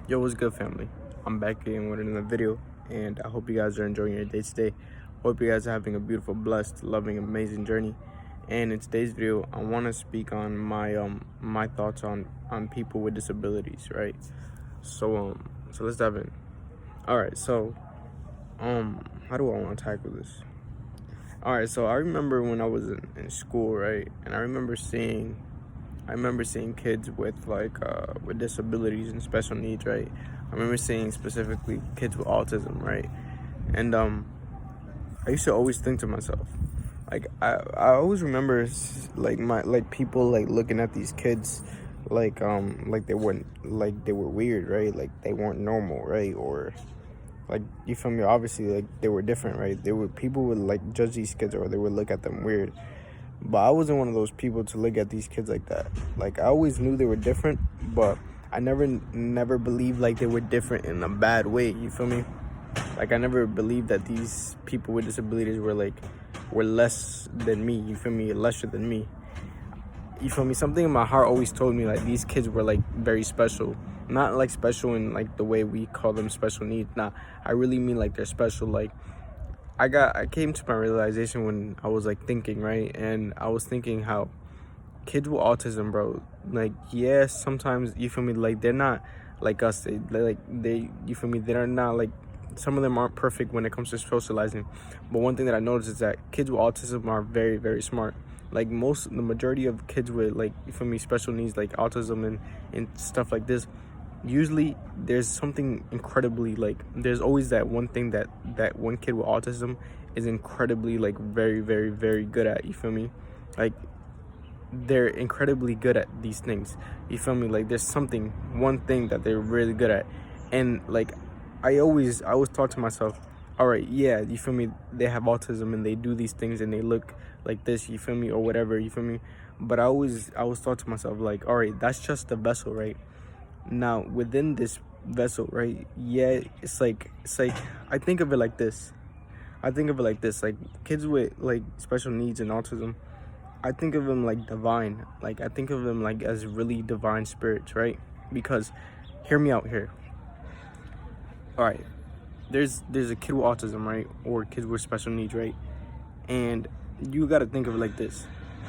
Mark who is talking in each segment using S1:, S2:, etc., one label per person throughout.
S1: Yo, what's good, family? I'm back again with another video, and I hope you guys are enjoying your day today. Hope you guys are having a beautiful, blessed, loving, amazing journey. And in today's video, I want to speak on my thoughts on people with disabilities, right? So let's dive in. All right, so how do I want to tackle this? All right, so I remember when I was in school, right, and I remember seeing kids with with disabilities and special needs, right? I remember seeing specifically kids with autism, right? And I used to always think to myself, I always remember people looking at these kids like they were weird, right? Like they weren't normal, right? Or like, you feel me? Obviously, like they were different, right? They were people would like judge these kids, or they would look at them weird. But I wasn't one of those people to look at these kids like that. Like, I always knew they were different, but I never believed like they were different in a bad way. You feel me? Like, I never believed that these people with disabilities were less than me. You feel me? Lesser than me. You feel me? Something in my heart always told me like these kids were like very special. Not like special in like the way we call them special needs. Nah, I really mean like they're special. Like, I came to my realization when I was like thinking, right? And I was thinking how kids with autism, bro, like, yeah, sometimes, you feel me, like they're not like us. You feel me, they're not like, some of them aren't perfect when it comes to socializing. But one thing that I noticed is that kids with autism are very, very smart. Like the majority of kids with, like, you feel me, special needs like autism and stuff like this, usually there's something incredibly, like, there's always that one thing that one kid with autism is incredibly, like, very, very, very good at. You feel me? Like, they're incredibly good at these things. You feel me? Like, there's one thing that they're really good at. And like, I always thought to myself, all right, yeah, you feel me, they have autism and they do these things and they look like this, you feel me, or whatever, you feel me. But I always thought to myself, like, all right, that's just the vessel, right? Now, within this vessel, right, yeah, it's like I think of it like this. Like, kids with like special needs and autism, I think of them like divine. Like, I think of them like as really divine spirits, right? Because, hear me out here. All right, there's a kid with autism, right, or kids with special needs, right? And you got to think of it like this.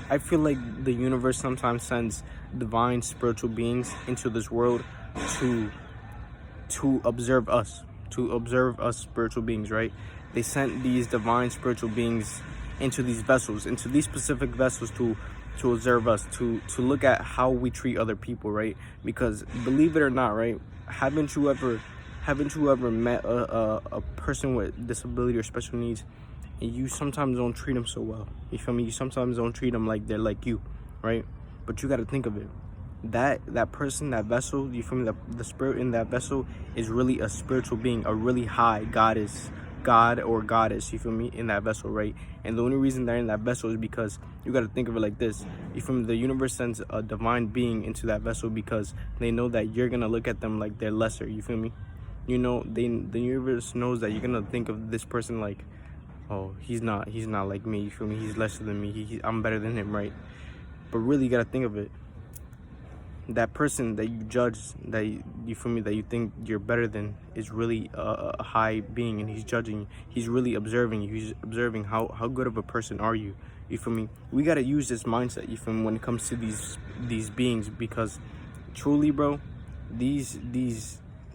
S1: I feel like the universe sometimes sends divine spiritual beings into this world to observe us, spiritual beings, right? They sent these divine spiritual beings into these vessels, into these specific vessels to observe us, to look at how we treat other people, right? Because, believe it or not, right, haven't you ever met a person with disability or special needs, and you sometimes don't treat them so well? You feel me? You sometimes don't treat them like they're like you, right? But you got to think of it. That person, that vessel, you feel me, the spirit in that vessel is really a spiritual being, a really high God or goddess, you feel me, in that vessel, right? And the only reason they're in that vessel is because, you got to think of it like this. You feel me? The universe sends a divine being into that vessel because they know that you're gonna look at them like they're lesser. You feel me? You know, the universe knows that you're gonna think of this person like, oh, he's not like me. You feel me? He's lesser than me. I'm better than him, right? But really, you gotta think of it. That person that you judge, that you feel me, that you think you're better than, is really a high being, and he's judging you. He's really observing you. He's observing how good of a person are you. You feel me? We gotta use this mindset, you feel me, when it comes to these beings, because truly, bro, these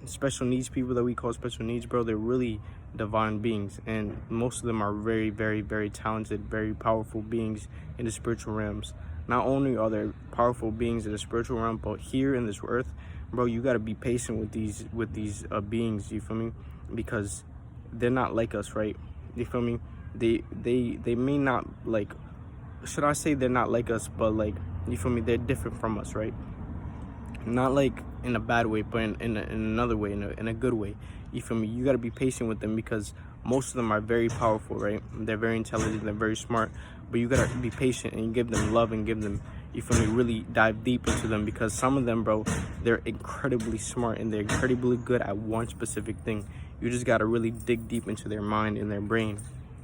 S1: special needs people that we call special needs, bro, they're really divine beings, and most of them are very, very, very talented, very powerful beings in the spiritual realms. Not only are there powerful beings in the spiritual realm, but here in this earth, bro, you gotta be patient with these beings. You feel me? Because they're not like us, right? You feel me? They may not, like, should I say they're not like us, but, like, you feel me, they're different from us, right? Not like in a bad way, but in another way, in a good way. You feel me? You gotta be patient with them because most of them are very powerful, right? They're very intelligent, they're very smart, but you gotta be patient and give them love and give them, you feel me, really dive deep into them, because some of them, bro, they're incredibly smart and they're incredibly good at one specific thing. You just gotta really dig deep into their mind and their brain,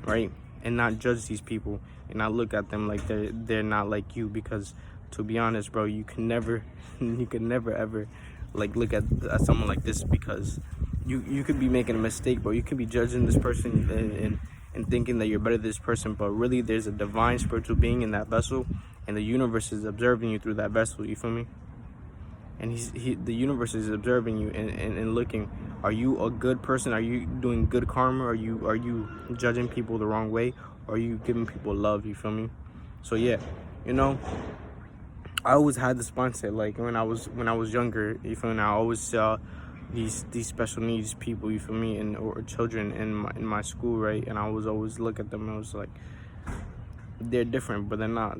S1: right? And not judge these people and not look at them like they're not like you, because, to be honest, bro, you can never ever like look at someone like this, because you could be making a mistake, but you could be judging this person and thinking that you're better than this person, but really there's a divine spiritual being in that vessel, and the universe is observing you through that vessel. You feel me? And the universe is observing you and looking, are you a good person? Are you doing good karma? Are you judging people the wrong way? Or are you giving people love? You feel me? So yeah, you know, I always had this mindset, like when I was younger, you feel me? I always saw these special needs people, you feel me, and or children in my school, right? And I was always look at them and I was like, they're different, but they're not,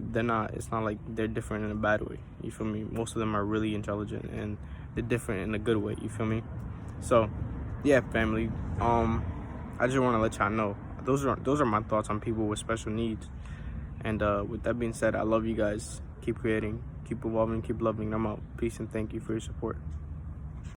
S1: it's not like they're different in a bad way, you feel me? Most of them are really intelligent and they're different in a good way, you feel me? So yeah, family, I just want to let y'all know those are my thoughts on people with special needs. And with that being said, I love you guys. Keep creating, keep evolving, keep loving. I'm out. Peace and thank you for your support.